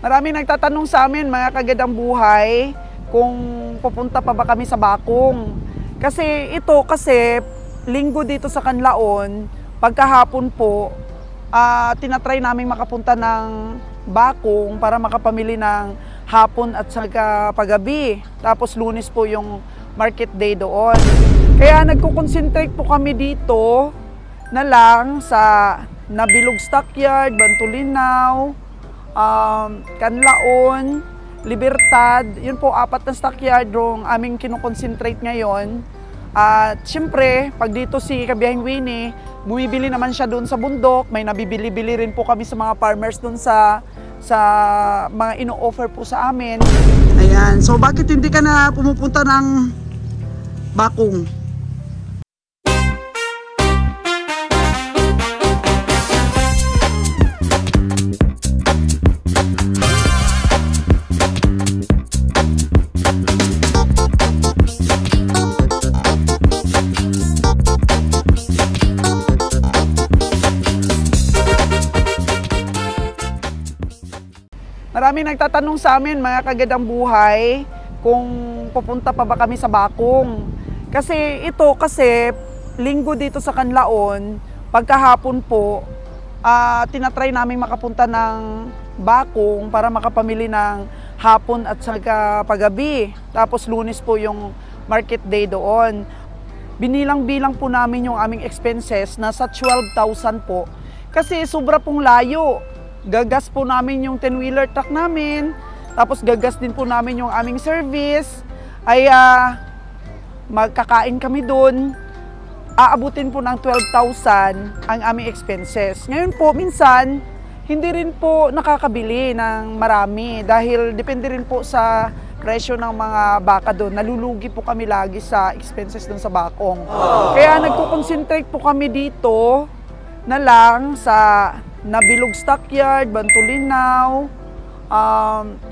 Maraming nagtatanong sa amin, mga kagandang buhay, kung pupunta pa ba kami sa Bakong. Kasi linggo dito sa Canlaon, pagkahapon po, tinatry namin makapunta ng Bakong para makapamili ng hapon at saka paggabi. Tapos Lunes po yung market day doon. Kaya nagko-concentrate po kami dito na lang sa Nabilog Stockyard, Bantulinaw, Canlaon, Libertad. Yun po, 4 na stockyard yung aming kinoconcentrate ngayon. At syempre, pag dito si Kabiyahing Winnie, bumibili naman siya doon sa bundok. May nabibili-bili rin po kami sa mga farmers doon sa mga ino-offer po sa amin. Ayan, so bakit hindi ka na pumupunta ng Bakong? Maraming nagtatanong sa amin, mga kagandang buhay, kung pupunta pa ba kami sa Bakong. Kasi linggo dito sa Canlaon, pagkahapon po, tinatry namin makapunta ng Bakong para makapamili ng hapon at saka paggabi. Tapos Lunes po yung market day doon. Binilang-bilang po namin yung aming expenses, nasa 12,000 po. Kasi sobra pong layo. Gagas po namin yung 10-wheeler truck namin, tapos gagas din po namin yung aming service, ay magkakain kami doon, aabutin po ng 12,000 ang aming expenses. Ngayon po, minsan, hindi rin po nakakabili ng marami dahil depende rin po sa presyo ng mga baka doon. Nalulugi po kami lagi sa expenses doon sa Bakong. Kaya nagko-concentrate po kami dito na lang sa Nabilog Stockyard, Bantulinaw,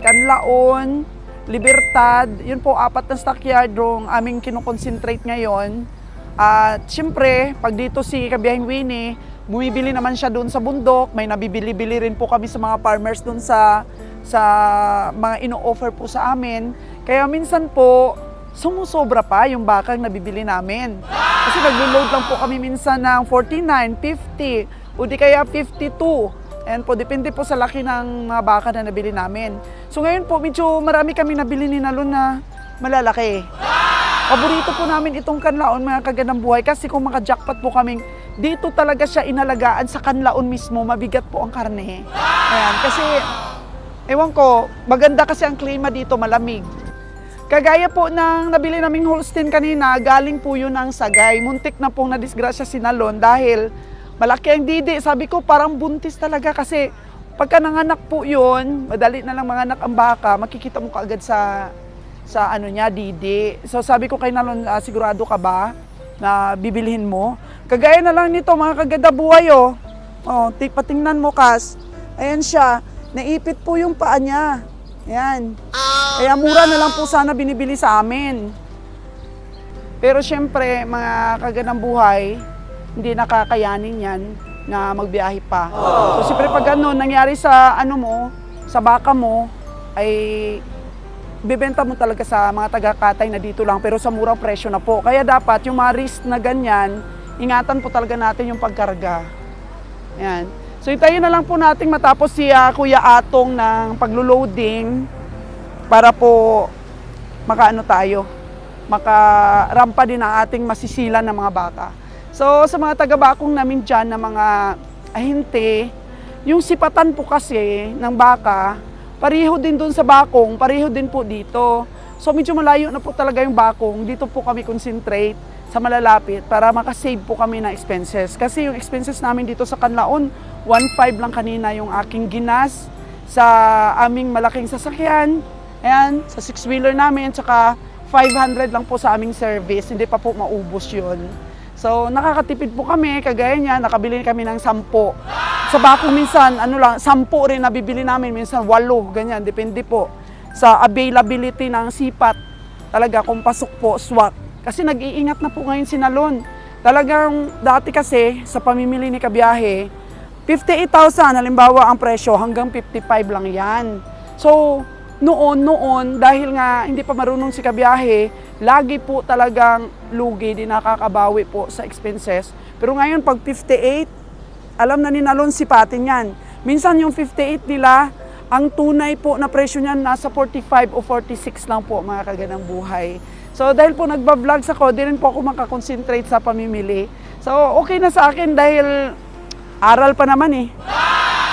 Canlaon, Libertad. Yun po, 4 na stockyard yung aming kinoconcentrate ngayon. At syempre, pag dito si Kabiyahing Winnie, bumibili naman siya doon sa bundok. May nabibili-bili rin po kami sa mga farmers doon sa mga ino-offer po sa amin. Kaya minsan po, sumusobra pa yung bakang nabibili namin. Kasi naglo-load lang po kami minsan ng 49, 50, o di kaya 52. And po, depende po sa laki ng mga baka na nabili namin. So ngayon po, medyo marami kami nabili ni Nalon na malalaki. Paborito po namin itong Canlaon, mga kagandang buhay, kasi kung maka-jackpot po kaming, dito talaga siya inalagaan sa Canlaon mismo, mabigat po ang karne. Ayan, kasi, ewan ko, maganda kasi ang klima dito, malamig. Kagaya po ng nabili naming Holstein kanina, galing po yun ang Sagay. Muntik na pong nadisgrasya si Nalon dahil malaki ang didi. Sabi ko parang buntis talaga kasi pagka nanganak po yun, madali na lang manganak ang baka, makikita mo kaagad sa ano niya, didi. So sabi ko kay Nalon, sigurado ka ba na bibilhin mo? Kagaya na lang nito, mga kaganda buhay, oh. Oh, patingnan mo, Kas. Ayan siya, naipit po yung paa niya. Ayan. Kaya mura na lang po sana binibili sa amin. Pero syempre, mga kagandang buhay, hindi nakakayanin yan na magbiyahe pa. So siyempre pag ano, nangyari sa ano mo, sa baka mo, ay bibenta mo talaga sa mga taga-katay na dito lang, pero sa murang presyo na po. Kaya dapat yung mga risk na ganyan, ingatan po talaga natin yung pagkarga. Ayan. So itayin na lang po natin matapos si Kuya Atong ng paglo-loading para po makaano tayo, makarampa din ang ating masisilan ng mga baka. So sa mga taga-Bakong namin dyan na mga ahente, yung sipatan po kasi ng baka, pareho din doon sa Bakong, pareho din po dito. So medyo malayo na po talaga yung Bakong, dito po kami concentrate sa malalapit para makasave po kami ng expenses. Kasi yung expenses namin dito sa Canlaon, 1.5 lang kanina yung aking ginas sa aming malaking sasakyan. Ayan, sa 6-wheeler namin, tsaka 500 lang po sa aming service, hindi pa po maubos yun. So, nakakatipid po kami, kagaya niya, nakabili kami ng 10. Sa Bakong minsan, ano lang, 10 rin nabibili namin, minsan 8, ganyan, depende po sa availability ng sipat. Talaga, kung pasok po, swak. Kasi nag-iingat na po ngayon si Nalon. Talagang, dati kasi, sa pamimili ni Kabiyahe, 58,000, halimbawa ang presyo, hanggang 55 lang yan. So, noon, dahil nga hindi pa marunong si kabiyahe, lagi po talagang lugi, di nakakabawi po sa expenses. Pero ngayon, pag 58, alam na ni Nalon sipatin yan. Minsan yung 58 nila, ang tunay po na presyo niyan nasa 45 o 46 lang po, mga kaganang buhay. So dahil po nagba-vlogs ako, di rin po ako makakonsentrate sa pamimili. So okay na sa akin dahil aral pa naman eh.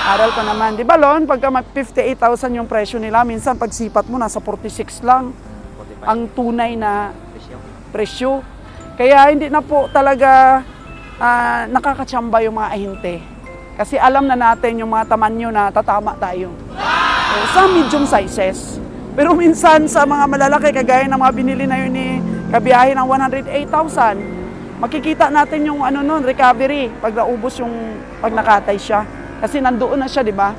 Aral pa naman. Di ba Lon, pagka 58,000 yung presyo nila, minsan pag sipat mo nasa 46 lang ang tunay na presyo. Kaya hindi na po talaga nakakatsamba yung mga ahinte. Kasi alam na natin yung mga tamanyo na tatama tayo. So, sa medium sizes. Pero minsan sa mga malalaki, kagaya ng mga binili na yun ni kabiyahe ng 108,000, makikita natin yung ano nun, recovery pag naubos yung pag nakatay siya. Kasi nandoon na siya, di ba?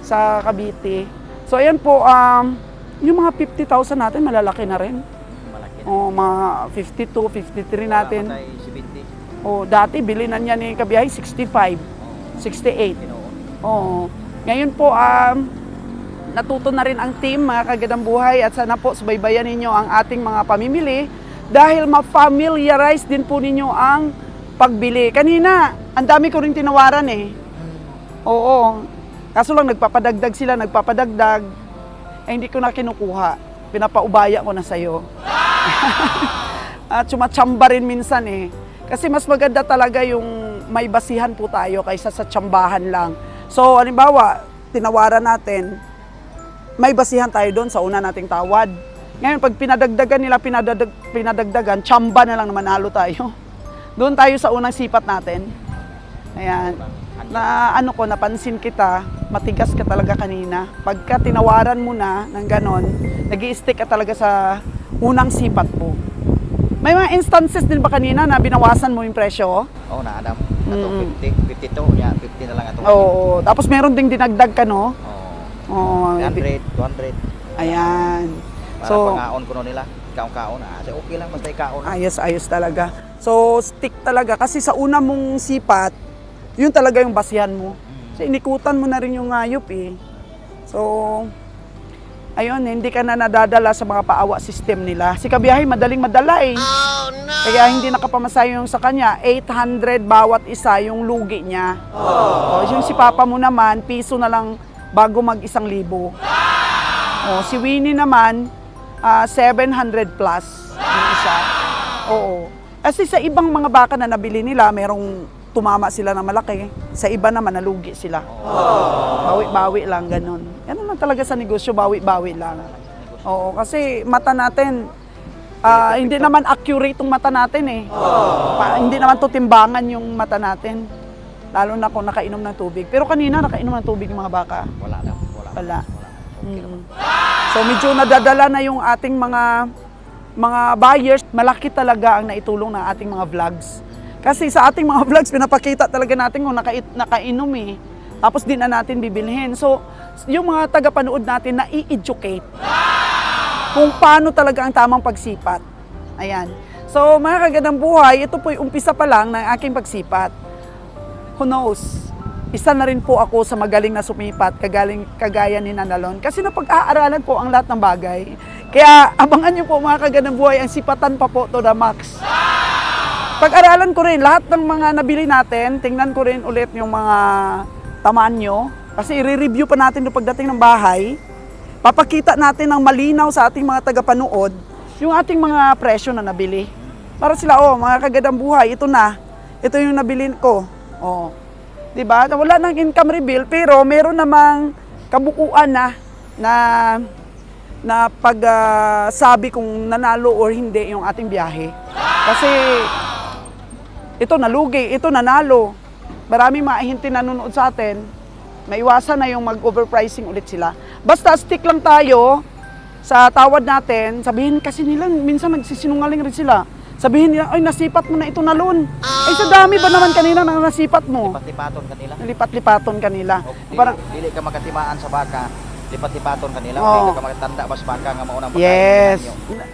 Sa Cavite. So ayan po, yung mga 50,000 natin malalaki na rin. Malaki na. O mga 52, 53 natin. O dati bili na niya ni kabiyahe 65. 68. Oo. Ngayon po, natuto na rin ang team, mga kagadang buhay, at sana po subaybayan ninyo ang ating mga pamimili dahil ma-familiarize din po ninyo ang pagbili. Kanina, ang dami ko rin tinawaran eh. Oo. Kaso lang nagpapadagdag sila, nagpapadagdag. Eh, hindi ko na kinukuha. Pinapaubaya ko na sa'yo. At sumatsamba rin minsan eh. Kasi mas maganda talaga yung may basihan po tayo kaysa sa tsambahan lang. So, halimbawa, tinawaran natin, may basihan tayo doon sa una nating tawad. Ngayon, pag pinadagdagan nila, pinadagdagan, tsamba na lang na manalo tayo. Doon tayo sa unang sipat natin. Ayan. Na ano ko, napansin kita, matigas ka talaga kanina. Pagka tinawaran mo na ng ganon, nag-i-stick ka talaga sa unang sipat mo. May mga instances din ba kanina na binawasan mo yung presyo? Oo, na Adam. Ato 50, 52, yeah, 50 na lang ato. Oo, tapos meron ding dinagdag ka, no? Oo. 100, 200. Ayan. Para So, pangaon ko no nila, kaon-kaon. Okay lang, basta ikaon. ayos talaga. So, stick talaga. Kasi sa una mong sipat, yun talaga yung basihan mo. Kasi inikutan mo na rin yung ngayop eh. So, ayun, hindi ka na nadadala sa mga paawa system nila. Si kabiyahe, madaling madala eh. Oh, no! Kaya hindi nakapamasayo yung sa kanya. 800 bawat isa yung lugi niya. Oh. Yung si Papa mo naman, piso na lang bago mag-1,000. Oh, si Winnie naman, 700 plus yung isa. Oo. Kasi sa ibang mga baka na nabili nila, merong tumama sila na malaki. Sa iba naman, nalugi sila. Bawi-bawi lang, ganun. Yan naman talaga sa negosyo, bawi-bawi lang. Oo, kasi mata natin, hindi naman accurate yung mata natin eh. Hindi naman to timbangan yung mata natin. Lalo na kung nakainom ng tubig. Pero kanina, nakainom ng tubig yung mga baka. Wala na. Wala. So medyo nadadala na yung ating mga buyers. Malaki talaga ang naitulong ng ating mga vlogs. Kasi sa ating mga vlogs, pinapakita talaga natin kung nakainom eh. Tapos di na natin bibilhin. So, yung mga tagapanood natin na i-educate kung paano talaga ang tamang pagsipat. Ayan. So, mga kagandang buhay, ito po yung umpisa pa lang ng aking pagsipat. Who knows? Isa na rin po ako sa magaling na sumipat, kagaya ni Nanalon. Kasi napag-aaralan po ang lahat ng bagay. Kaya abangan nyo po mga kagandang buhay, ang sipatan pa po to the max. Pag-aralan ko rin, lahat ng mga nabili natin, tingnan ko rin ulit yung mga tamaan nyo. Kasi i-review pa natin yung pagdating ng bahay. Papakita natin ng malinaw sa ating mga tagapanood yung ating mga presyo na nabili. Para sila, mga kagandang buhay, ito na. Ito yung nabili ko. Diba? Wala nang income reveal, pero meron namang kabuuan na pagsabi kung nanalo or hindi yung ating biyahe. Kasi ito nalugi, ito nanalo. Maraming maahinti nanonood sa atin. Maiwasan na yung mag-overpricing ulit sila. Basta stick lang tayo sa tawad natin. Sabihin kasi nila, minsan nagsisinungaling rin sila. Sabihin nila, ay nasipat mo na ito Nalon. Ay sa dami ba naman kanina na nasipat mo? Lipat-lipaton kanila. Lipat-lipaton kanila. Parang dili ka makatimaan sa baka. Lipat-lipaton kanila. Hindi ka makatanda bas baka nga maunang pagkain. Yes.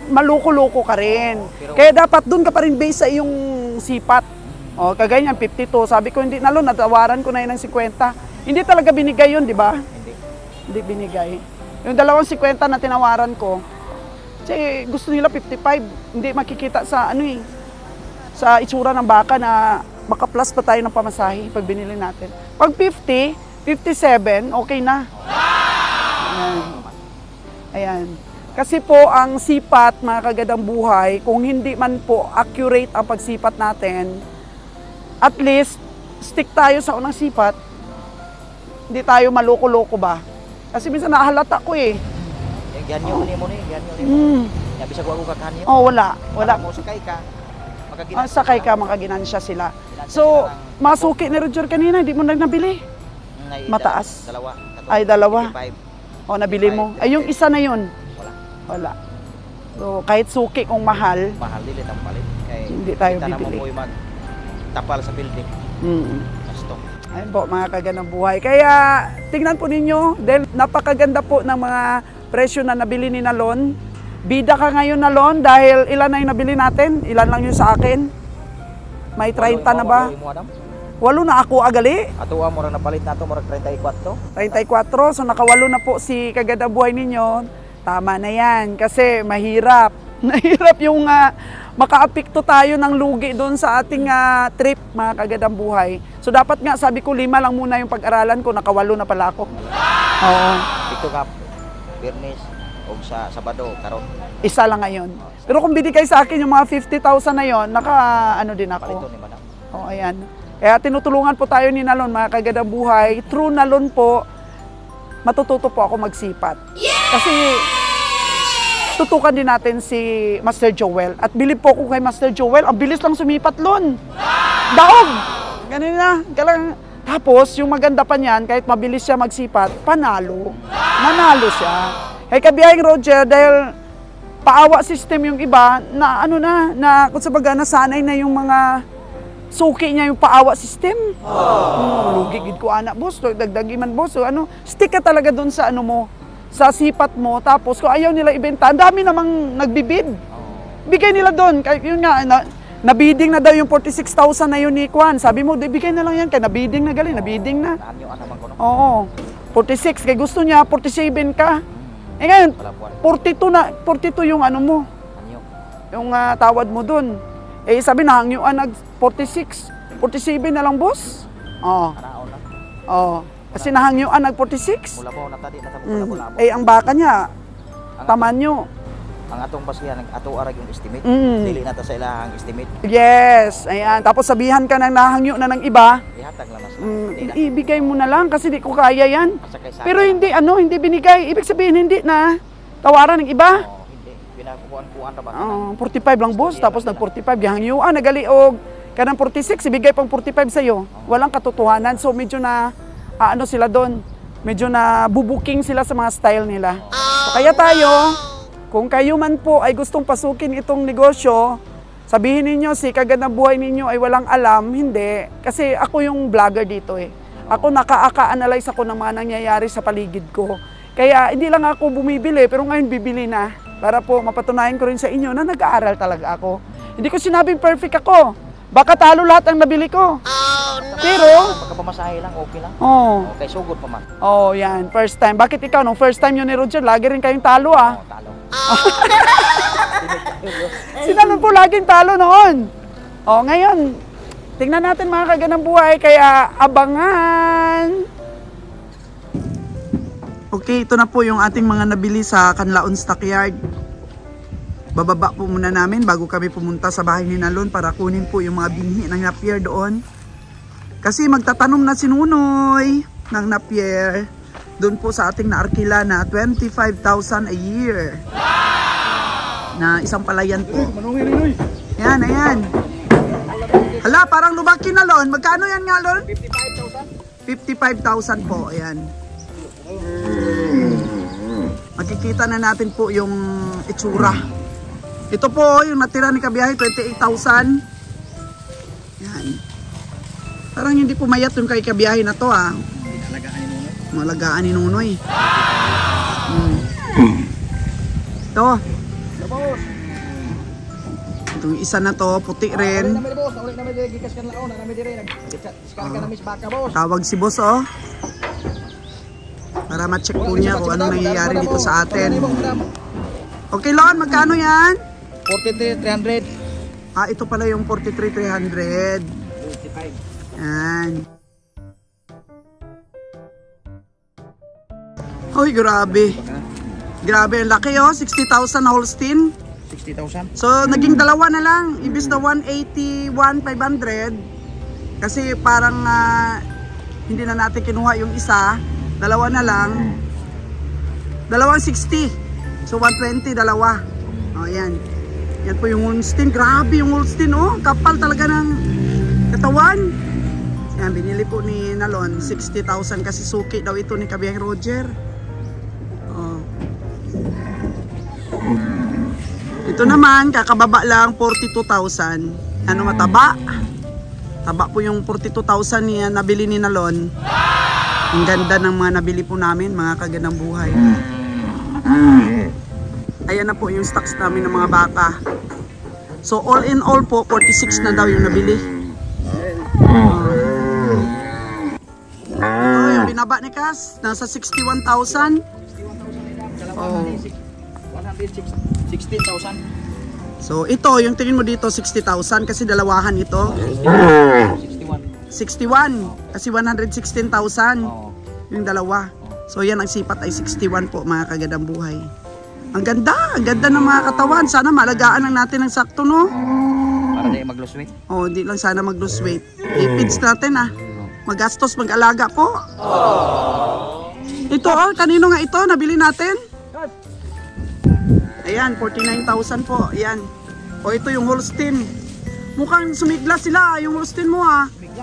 Maluko-loko ka rin. Kaya dapat doon ka pa rin base sa iyong sipat. Kagaya niyan, 52. Sabi ko, hindi Nalon, natawaran ko na yun ng 50. Hindi talaga binigay yun, di ba? Hindi. Hindi binigay. Yung 250 na tinawaran ko, kasi gusto nila 55. Hindi makikita sa ano eh, sa itsura ng baka na maka-plus pa tayo ng pamasahe pag binili natin. Pag 50, 57, okay na. Ayan. Ayan. Kasi po ang sipat, mga kagadang buhay, kung hindi man po accurate ang pagsipat natin, at least stick tayo sa unang sipat, hindi tayo maloko-loko ba? Kasi minsan nahalata ko eh. Ganyo mo ni, ganyo mo. Ya bisa gua kakanyo. Oh, wala. Mo sakay ka. Sakay ka, makaginansya sila. So, masuki ni Roger kanina, hindi mo nabili. Mataas. Dalawa. O, nabili mo. Ay, yung isa na yun. Wala. So, kahit suki kung mahal. Mahal din ang palit. Hindi tayo bibili. Kita na mo magtapal sa building. Gusto. Ayun po, mga kaganang buhay. Kaya, tingnan po ninyo, dahil napakaganda po ng mga presyo na nabili ni Nalon. Bida ka ngayon, Nalon, dahil ilan na yung nabili natin? Ilan lang yung sa akin? May 30 na ba? 8 na ako agali. Ato mo rin napalit na ito, murag 34. 34, so nakawalo na po si kaganang buhay ninyo. Tama na yan, kasi mahirap. Mahirap yung makaapekto tayo ng lugi doon sa ating trip, mga kagadang buhay. So dapat nga, sabi ko 5 lang muna yung pag-aralan ko, nakawalo na pala ako. Oo. Ito ka, Bernis, o sa Sabado, karon. Isa lang ngayon. Pero kung binigay sa akin yung mga 50,000 na yon, ano din ako. Palito ni Madam. Oo, ayan. Kaya tinutulungan po tayo ni Nalon, mga kagadang buhay. Through Nalon po, matututo po ako magsipat. Kasi tutukan din natin si Master Joel. At bilib po ako kay Master Joel. Ang bilis lang sumipat lon. Daog! Ganun na. Tapos, yung maganda pa niyan, kahit mabilis siya magsipat, panalo. Manalo siya. Kay kabiyahing Roger, dahil paawa system yung iba, na kung sabaga, nasanay na yung mga suki niya yung paawa system. Lugigid ko anak, boss. Dagdagi man, boss. Stick ka talaga dun sa mo, sa sipat mo, tapos kung ayaw nila ibenta, ang dami namang nagbibid. Bigay nila doon. Yun nga, nabiding na daw yung 46,000 na yun ni Kwan. Sabi mo, bigay na lang yan, kaya nabiding na gali, nabiding na. Oo, 46, kaya gusto niya, 47 ka. Eh ngayon, 42 yung mo, yung tawad mo doon. Eh sabi, nahangyuan nag 46, 47 na lang, boss. Oo. Kasi nahangyuan nag 46. Mula po natadi na sa Eh ang baka niya, tamanyo. Ang atong basihan, ato arag yung estimate. Dili na ta sa ilahang estimate. Yes, ayan. Tapos sabihan ka ng nahangyo na ng iba. Ihatag lang mas. Ibigay mo na lang kasi di ko kaya yan. Pero hindi hindi binigay. Ibig sabihin hindi na tawaran ng iba. Hindi. Pinakukuan ra ba? 45 lang, boss. Tapos nag 45 gihangyuan nagali-og kanang 46 ibigay pang 45 sa iyo. Walang katotohanan. So medyo na sila doon. Medyo na bubuking sila sa mga style nila. So, kaya tayo, kung kayo man po ay gustong pasukin itong negosyo, sabihin ninyo si kagandang buhay ninyo ay walang alam, hindi. Kasi ako yung vlogger dito eh. Ako naka-analyze ako ng mga nangyayari sa paligid ko. Kaya hindi lang ako bumibili, pero ngayon bibili na. Para po mapatunayan ko rin sa inyo na nag-aaral talaga ako. Hindi ko sinabing perfect ako. Baka talo lahat ang nabili ko. Pero pagkapamasahe lang, okay lang. Okay, sugod pa man. Yan. First time. Bakit ikaw, nung first time yun ni Roger, lagi rin kayong talo Talo. Sinanon po laging talo noon. Ngayon, tingnan natin mga kaganang buhay, kaya abangan. Okay, ito na po yung ating mga nabili sa Canlaon Stockyard. Bababa po muna namin bago kami pumunta sa bahay ni Nalon para kunin po yung mga binhi ng Napier doon. Kasi magtatanom na si Nunoy ng Napier doon po sa ating naarkila na 25,000 a year. Na isang palayan po. Yan, ayan. Hala, parang lumaki na Lon. Magkano yan nga Lon? 55,000 po, ayan. Makikita na natin po yung itsura. Ito po, yung natira ni Kabiyahe, 28,000. Yan. Parang hindi pumayat yung kay Kabiyahe na to Malagaan ni Nunoy. Ito. Itong isa na to, puti rin. Tawag si boss Para para ma-check po niya kung ano nangyayari dito sa atin. Okay, Lon, magkano yan? 43,300. Ah, ito pala yung 43,300. 55. Yan. Uy, grabe. Grabe, ang laki oh. 60,000 na Holstein. 60,000. So, naging dalawa na lang. Ibis na 181,500. Kasi parang hindi na natin kinuha yung isa. Dalawa na lang. Dalawang 60. So, 120, dalawa. O, yan. Yan po yung Holstein. Grabe yung Holstein, oh. Kapal talaga ng katawan. Yan, binili po ni Nalon. 60,000 kasi suki daw ito ni Kabiyang Roger. Oh. Ito naman, kakababa lang, 42,000. Ano mataba? Taba po yung 42,000 niya nabili ni Nalon. Ang ganda ng mga nabili po namin, mga kagandang buhay. Ayan na po yung stocks namin ng mga baka. So all in all po, 46 na daw yung nabili. Ito yung binaba ni Cass, nasa 61,000. Oh. 16,000. So ito, yung tingin mo dito 60,000 kasi dalawahan ito. 61 kasi 116,000 yung dalawa. So yan ang sipat ay 61 po mga kagandang buhay. Ang ganda ng mga katawan. Sana malagaan lang natin ng sakto, no? Para di mag-lose weight. Oh, hindi lang sana mag-lose weight. I-feeds natin magastos mag-alaga po. Ito kanino nga ito nabili natin? Ayan, 49,000 po. Ayan. O ito yung Holstein. Mukhang sumigla sila yung Holstein mo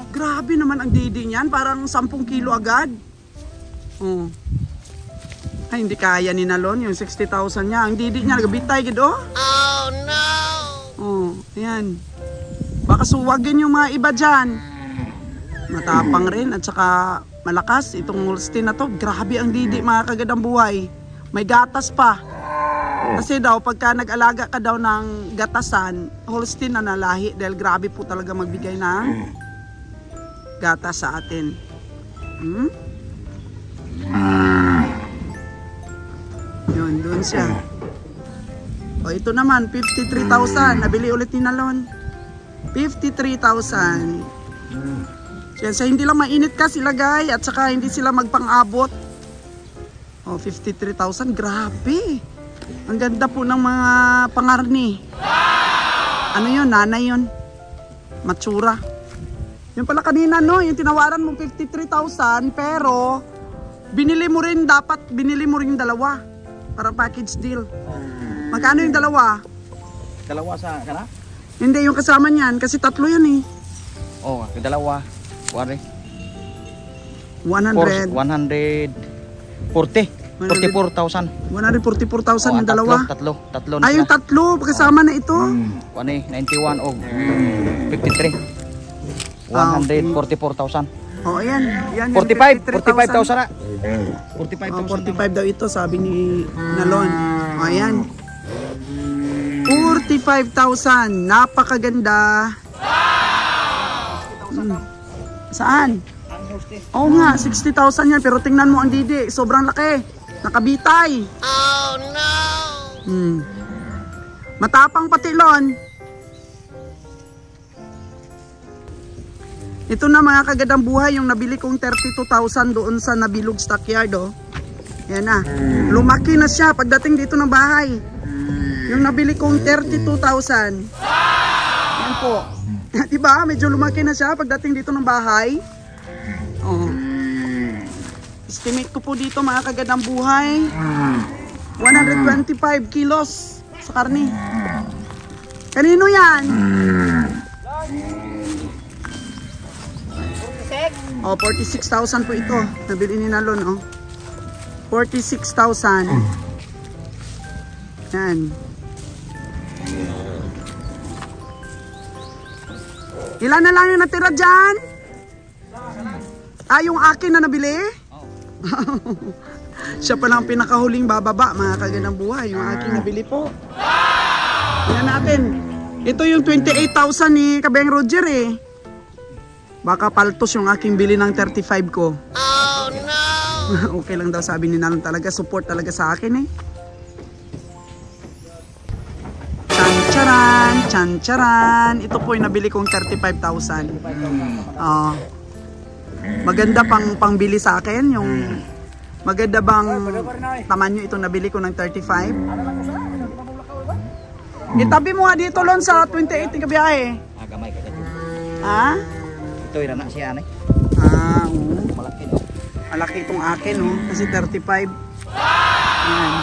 Grabe naman ang didi niyan. Parang 10 kilo agad. Oh. Ay, hindi kaya ni Nalon yung 60,000 niya. Ang didi niya, nagabitay gitu. Oh no! Oh, ayan. Baka suwagin yung mga iba dyan. Matapang rin at saka malakas itong Holstein na to. Grabe ang didi mga kagandang buhay. May gatas pa. Kasi daw pagka nag-alaga ka daw ng gatasan, Holstein na nalahi dahil grabe po talaga magbigay ng gatas sa atin. Yun, doon siya. O ito naman, 53,000. Nabili ulit ni Nalon. 53,000. Yan, sa hindi lang mainit kasi lagay at saka hindi sila magpang-abot. O, 53,000. Grabe. Ang ganda po ng mga pangarni. Ano yun? Nanay yun. Matsura. Yung pala kanina, no? Yung tinawaran mo 53,000 pero binili mo rin dalawa. Para package deal. Magkano yung dalawa? Dalawa sa kana? Hindi, yung kasama niyan. Kasi tatlo yan eh. Oh, yung dalawa. 100. 44,000. 144,000 yung dalawa. Tatlo Ay, yung tatlo. Kasama na ito. 91 o 53. 144,000. Oh, ayan. Yan, 45,000 na. 45 daw ito, sabi ni Nalon. O, ayan. 45,000. Napakaganda. Saan? Oo nga, 60,000 yan. Pero tingnan mo ang didi. Sobrang laki. Nakabitay. Oh, no! Matapang pati, Lon. Ito na mga kagandang buhay, yung nabili kong 32,000 doon sa Nabilog Stockyard, oh. Yan na. Lumaki na siya pagdating dito ng bahay. Yung nabili kong 32,000. Yan po. Diba? Medyo lumaki na siya pagdating dito ng bahay. Oh. Estimate ko po dito mga kagandang buhay. 125 kilos sa karne. Kanino yan? Oh, 46,000 po ito. Nabili ni Nalon, oh. 46,000. Yan. Ilan na lang yung natira dyan? Ah, yung akin na nabili? Siya pa lang pinakahuling bababa, mga kagandang buhay. Yung aking nabili po. Tingnan natin. Ito yung 28,000 ni Kabeng Roger eh. Baka paltos yung aking bili ng 35 ko. Oh no! Okay lang daw sabi ni Nalon talaga. Support talaga sa akin eh. Chan-charan! Chan-charan! Ito po yung nabili kong 35,000. Maganda pangbili sa akin. Yung maganda bang tamanyo itong nabili ko ng 35. Itabi mo nga dito Lon sa 28 ng kabiyahe. Gamay ka dito. Ha? Ito yung na siya anay. Oo. Malaki no. Malaki itong akin oh. Kasi 35. Ayan.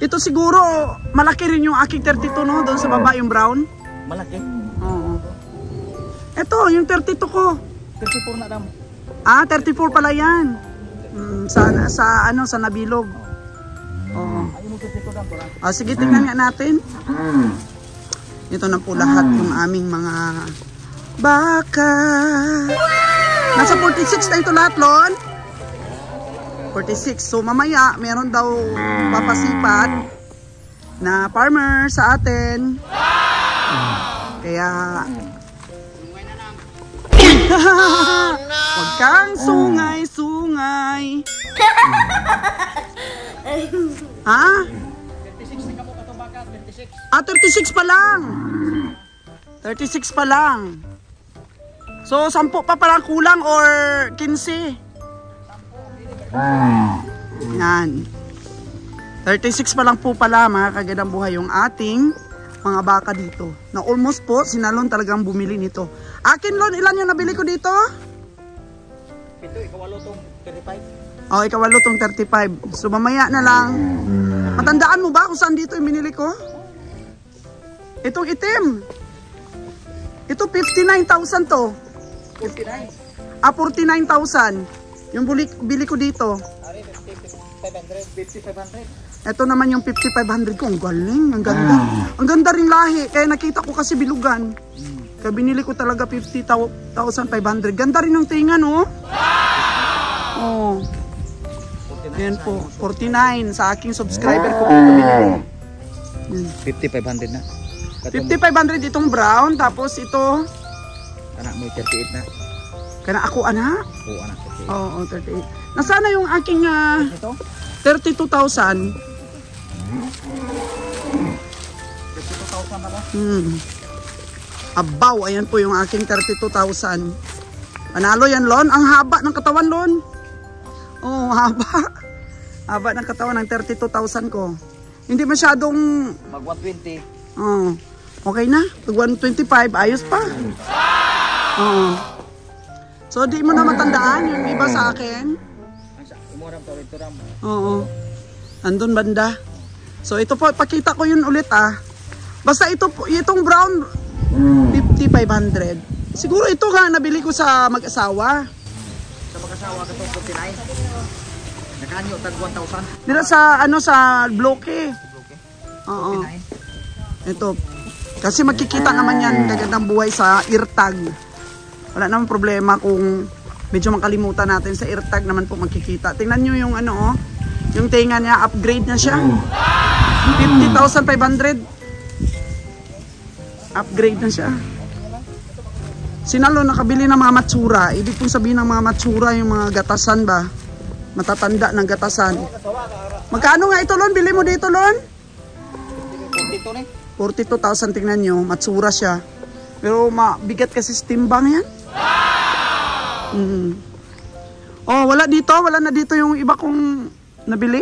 Ito siguro malaki rin yung aking 32 no. Doon sa baba yung brown. Malaki. Oo. Ito yung 32 ko. 34 na dam. 34 pala yan. Sa nabilog. Oo. Sige, tingnan nga natin. Ito na po lahat yung aming mga baka. Nasa 46 na ito lahat, Lon. 46. So mamaya, meron daw papasipat na farmer sa atin. Kaya wag kang sungay-sungay. Ha? 36 na po katong baka, 36. 36 pa lang. 36 pa lang. So 10 pa parang kulang or 15. Yan. 36 pa lang po pala mga kagandang buhay yung ating mga baka dito. Na almost po si Nalon talagang bumili nito. Akin Lon, ilan yung nabili ko dito? Ito, ikawalo tong 35. Oh, ikawalo tong 35. So mamaya na lang. Matandaan mo ba kung saan dito yung binili ko? Itong itim. Ito 59,000 to. 49. 49,000. Yung bili ko dito. Ari 5500. Ito naman yung 5,500 ko. Ang galing, ang ganda. Ang ganda ring lahi. Kaya nakita ko kasi bilugan. Kaya binili ko talaga 50,500. Ganda rin yung tinga, no? Oh. Ayan po, 49 sa aking subscriber ko. 5500 na. 5,500 itong brown. Tapos ito, Anak mo 38 na. kana ako anak. Oo, anak 38. Oo, 38. Nasaan na yung aking Ito? 32,000? 32,000 na ba? Abaw, ayan po yung aking 32,000. Panalo yan, Lon. Ang haba ng katawan, Lon. Oh, haba. Haba ng katawan ng 32,000 ko. Hindi masyadong... Mag 120. Oh, okay na. Pag 125, ayos pa. Oh. So, di mo na matandaan yung iba sa akin. Umuram to rito ram. Oo. Andun banda. So, ito po, pakita ko yun ulit ah. Basta ito po, itong brown, 5,500. Siguro ito nga, nabili ko sa mag-asawa. Sa mag-asawa ka to 49. Nakaanyo tag 1,000. Dito sa, sa bloke. Okay. Oo. Ito. Kasi makikita naman yan, kagandang buhay sa eartag. Wala naman problema kung medyo makalimutan natin sa eartag naman po makikita. Tingnan nyo yung yung tinga niya, upgrade na siya. 50,500. Upgrade na siya. Sinalo nakabili ng mga matsura. Ibig kong sabihin ng mga matsura yung mga gatasan ba? Matatanda ng gatasan. Magkano nga ito, Lon? Bili mo dito, Lon? 42,000, tingnan nyo. Matsura siya. Pero mabigat kasi timbang yan. Oh, wala dito. Wala na dito yung iba kong nabili.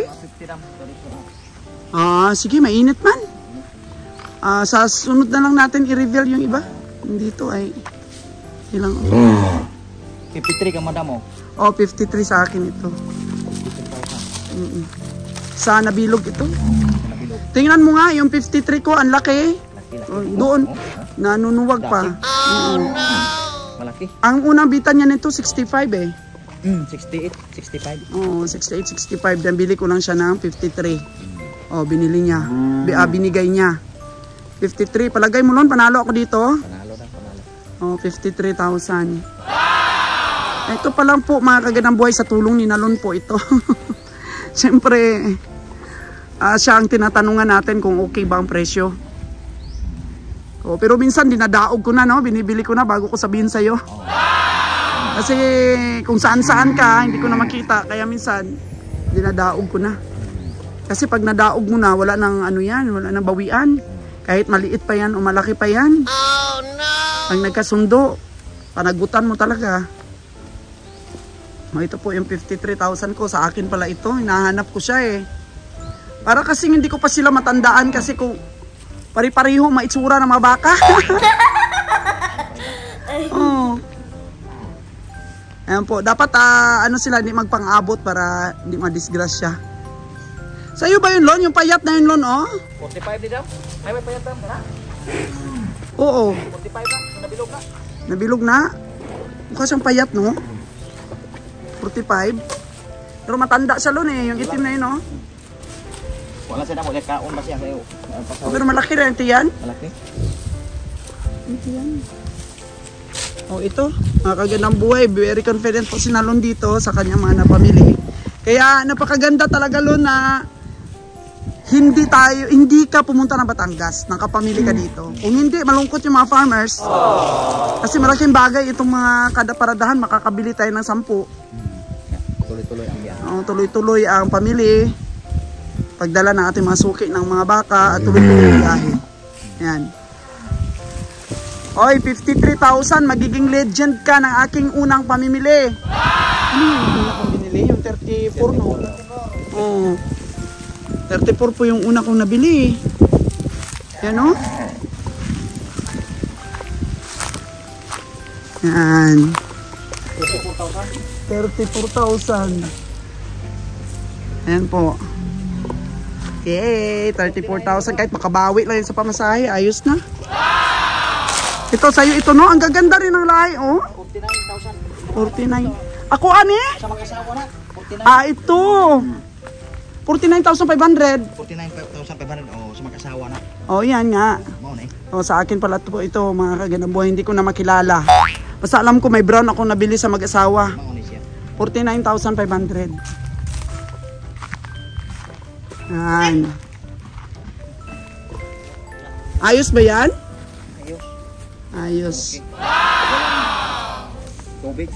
Sige, mainit man. Sa sunod na lang natin i-reveal yung iba. Dito ay ilang 53 ka madam mo. Oh, 53 sa akin ito. Sa nabilog ito. Tingnan mo nga yung 53 ko, ang laki. Doon nanunuwag pa. Malaki. Ang unang bitan niya nito 65 eh. 68, 65. Oh, 68, 65. Dan bili ko lang siya ng 53. Oh, binili niya. Binigay niya. 53. Palagay mo nun, panalo ako dito. Panalo na, panalo. Oh, 53,000. Ito pa lang po mga kagandang buhay sa tulong ni Nalon po ito. Siyempre, siya ang tinatanungan natin kung okay ba ang presyo. Oh, pero minsan dinadaog ko na, no? Binibili ko na bago ko sabihin sa'yo. Kasi kung saan-saan ka, hindi ko na makita. Kaya minsan, dinadaog ko na. Kasi pag nadaog mo na, wala nang ano yan, wala nang bawian. Kahit maliit pa yan o malaki pa yan. Oh no! Pag nagkasundo, panagutan mo talaga. Ito po yung 53,000 ko. Sa akin pala ito. Hinahanap ko siya eh. Para kasi hindi ko pa sila matandaan kasi kung pari-pariho maitsura ng mga baka. Oh. Ayan po. Dapat ano sila, hindi magpang-abot para hindi madisgrasya. Sa'yo ba yun, Lon? Yung payat na yun, Lon, oh? 45 din daw. Ay, may payat daw. Oo. 45 na. Nabilog na. Nabilog na. Mukha siyang payat, no? 45. Pero matanda siya, Lon, eh. Yung itim na yun, oh. Wala siya na mo. Kaon ba siya? Pero malaki rin ito yan. Malaki. Ito yan. Oh, ito. Nakagandang buhay. Very confident po si Nalon dito sa kanyang mga napamili. Kaya napakaganda talaga, Lon, na hindi ka pumunta ng Batangas, nakapamili ka dito. Kung hindi, malungkot yung mga farmers. Kasi malaking bagay itong mga kada paradahan, makakabili tayo ng 10. Tuloy-tuloy ang biyahe. Tuloy-tuloy ang pamili. Pagdala ng ating mga suki ng mga baka at tuloy-tuloy ang biyahe. Yan. Oy, 53,000, magiging legend ka ng aking unang pamimili. Ano yung una kong binili? Yung 34, no? Oo. 34 po yung una kong nabili. Yan, no? Yan. 34,000. Ayan po. Okay, 34,000. Kahit makabawi lang yun sa pamasahe, ayos na. Ito sa'yo ito, no? Ang gaganda rin ng lahi, oh. 49,000. Ako, ani? Sa mag-asawa na. 49. Ito. 49,500. 49,500. Oh, sa mag-asawa na. Oh, yan nga. Mao na eh. Oh, sa akin pala ito, mga kagandang buhay. Hindi ko na makilala. Basta alam ko may brown akong nabili sa mag-asawa. Mao ni siya. 49,500. Yan. Ayos ba yan? Ayos. Ayos. Tubig.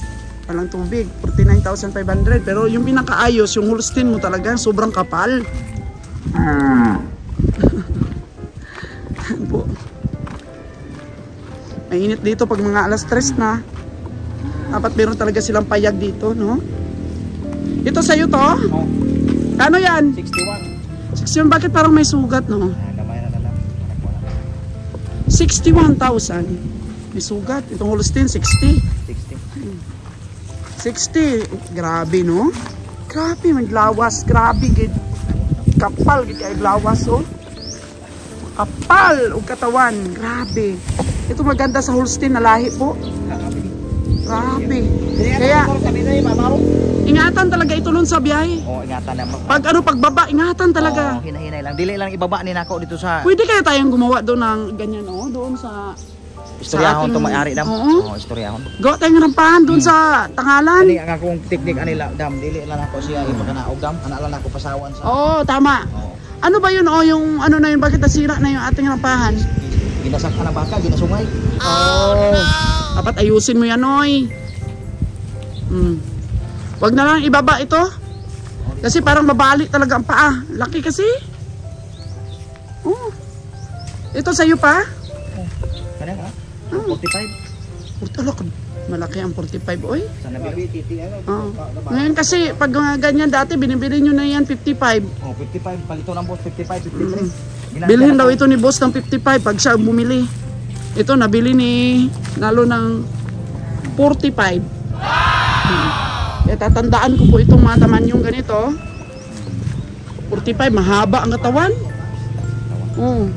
Walang tubig. 49,500. Pero yung pinakaayos, yung Holstein mo talaga, sobrang kapal. Po. Mainit dito pag mga alas 3 na. Dapat meron talaga silang payag dito, no? Ito sa'yo to? Oh. Kano yan? 61. 61, bakit parang may sugat, no? Gamay na lang. 61,000. May sugat. Itong Holstein, 60. 60. Grabe, no? Grabe, may lawas. Grabe, gid. Kapal, gid ay lawas, oh. Kapal, o katawan. Grabe. Ito maganda sa Holstein na lahi po. Grabe. Kaya, ingatan talaga ito nun sa biyahe. Oh, ingatan na. Pagbaba, ingatan talaga. Oh, hinahinay lang. Dili lang ibaba ni nako dito sa Pwede kaya tayong gumawa doon ng ganyan, oh. Doon sa... istoryahon to may-ari dam. Oo. Oh, istoryahon. Gawa tayong rampahan doon sa Tangalan. Ani ang akong teknik anila dam dili lang ako siya ipakanaog dam. Ana lang ako pasawan sa. Oo, tama. Oh. Ano ba yun, oh, yung ano na yun, bakit nasira na yung ating rampahan? Ginasak ka ng baka, ginasungay. Oh, dapat ayusin mo yan, oy. Wag na lang ibaba ito. Kasi parang mabalik talaga ang paa. Laki kasi. Oh. Ito sa'yo pa? Kanang 45. Malaki ang 45, oy. Sa nabi. Oh. Ngayon kasi, pag ganyan dati, binibili nyo na yan 55. Oh, 55 palito ng boss 55, 53. Bilhin daw ito ni boss ng 55 pag siya bumili. Ito nabili ni Nalo ng 45. Tatandaan ko po itong mga tamanyong ganito. 45, mahaba ang katawan. Oh.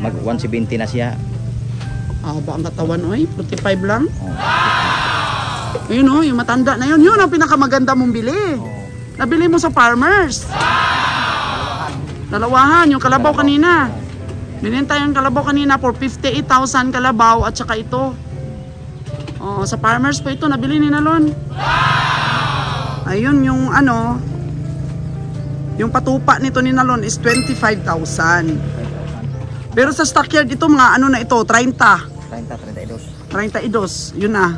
Mag 170 na siya. Haba ang katawan, oy. 45 lang. Oh. Ayun, oh, yung matanda na yun. Yun ang pinakamaganda mong bili. Oh. Nabili mo sa farmers. Dalawahan, yung kalabaw kanina. Binenta yung kalabaw kanina for 58,000 kalabaw at saka ito. Oh, sa farmers po ito, nabili ni Nalon. Ayun, yung ano, yung patupa nito ni Nalon is 25,000. Pero sa stockyard ito, mga ano na ito, 30. 32. 32, yun na.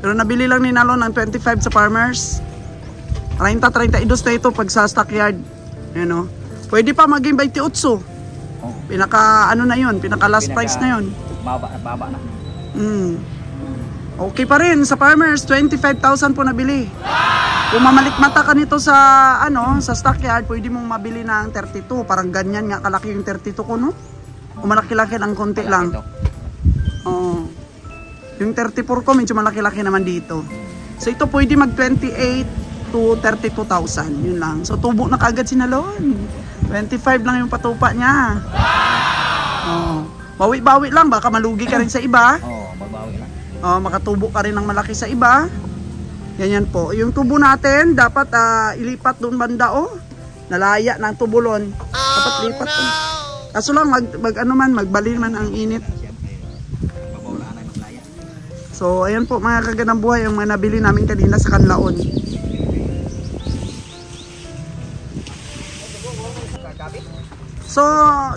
Pero nabili lang ni Nalon ng 25 sa farmers. 30-32 na ito pag sa stockyard. Ayan o. Pwede pa maging 28. Oh. Pinaka ano na yun, pinaka last price na yun. Baba na. Okay pa rin sa farmers, 25,000 po nabili. Kung mamalikmata ka nito sa sa stockyard, pwede mong mabili ng 32. Parang ganyan nga kalaki yung 32 ko, no? O malaki-laki lang, konti lang. Oo. Yung 34 ko medyo malaki-laki naman dito. So ito pwede mag 28 to 32,000, yun lang. So tubo na kaagad si Nalon. 25 lang yung patupa niya. Oh. Bawi-bawi lang, baka malugi ka rin sa iba. Magbawi lang. Oh, makatubo ka rin ng malaki sa iba. Ganyan po. Yung tubo natin dapat ilipat doon banda Nalaya ng tubulon. Dapat lipat. Kaso lang magbali man ang init. So, ayan po mga kagandang buhay ang mga nabili namin kanina sa Kanlaon. So,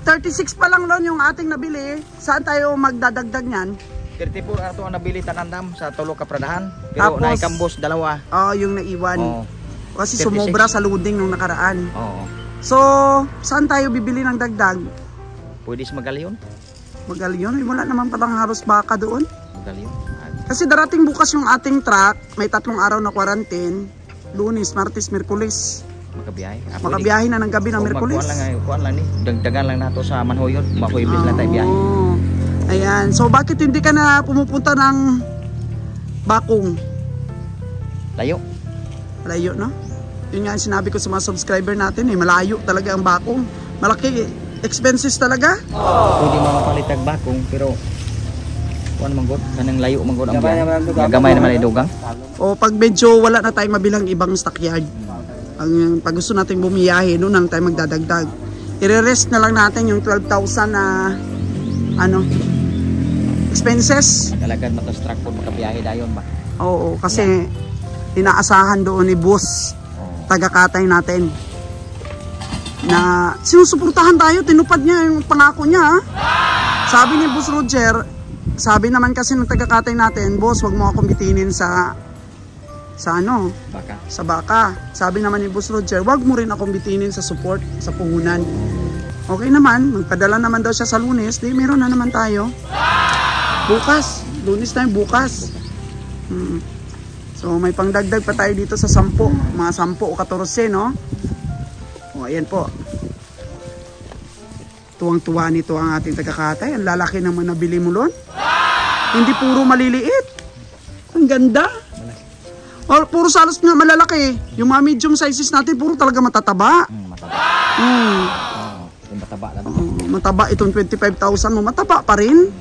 36 pa lang Lon yung ating nabili. Saan tayo magdadagdag niyan? 34 ato ang nabili tanandam sa tulo ka pradahan. Tapos, Pero naikambos dalawa. Yung naiwan. Kasi 36. sumobra sa loading nung nakaraan. So, saan tayo bibili ng dagdag? Pwede sa Magalyon. Magalyon? Wala naman palang haros baka doon. Magalyon. Kasi darating bukas yung ating truck, may 3 araw na quarantine, Lunes, Martes, Miyerkules. Makabiyahe na ng gabi ng Miyerkules. Kuan lang ni, dagdagan lang nato sa Manhoyon, makuiblis lang tayo biyahe. Ayan, so bakit hindi ka na pumupunta ng Bakong? Layo, no? Yun nga ang sinabi ko sa mga subscriber natin, malayo talaga ang Bakong. Malaki, expenses talaga. Pwede mo mapalitag Bakong, pero kuan manggod, kanang layo manggod ang biyahe. Gamay naman ay dugang. O pag medyo wala na tayong mabilang ibang stockyard, ang pag gusto nating bumiyahe, noon lang tayo magdadagdag. I-rest na lang natin yung 12,000 na expenses. Talagad matastruck po makabiyahe dayon ba? Oo, kasi inaasahan doon ni boss, taga-katay natin, na sinusuportahan tayo, tinupad niya yung pangako niya. Sabi ni Boss Roger, sabi naman kasi ng taga-katay natin, boss, wag mo akong bitinin sa baka. Sa baka. Sabi naman ni Boss Roger, wag mo rin akong bitinin sa support sa puhunan. Okay naman, magpadala naman daw siya sa Lunes, di meron na naman tayo. Bukas, Lunes tayo bukas. So may pangdagdag pa tayo dito sa 10, mga 10 o 14, no? O ayan po. Tuwang-tuwa nito ang ating taga-katay. Ang lalaki naman nabili mo Lon. Hindi puro maliliit. Ang ganda. Puro salos na malalaki. Yung mga medium sizes natin, puro talaga matataba. Mataba lang. Mataba itong 25,000 mo. Mataba pa rin.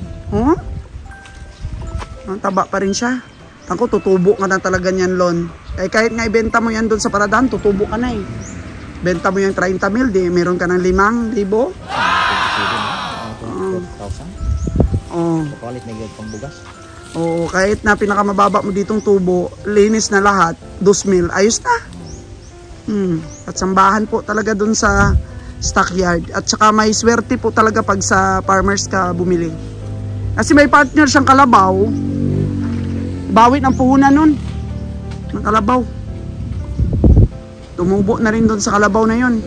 Mataba pa rin siya. Ako, tutubo ka na talaga niyan, Lon. Kahit nga ibenta mo yan doon sa paradahan, tutubo ka na eh. Benta mo yung 30 mil, di meron ka ng 5,000. Kapalit na pang bugas. Oo, kahit na pinakamababa mo ditong tubo, linis na lahat, 2,000, ayos na. At sambahan po talaga dun sa stockyard. At saka may swerte po talaga pag sa farmers ka bumili. Kasi may partner siyang kalabaw, bawi ng puhunan nun, ng kalabaw. Tumubo na rin dun sa kalabaw na yun.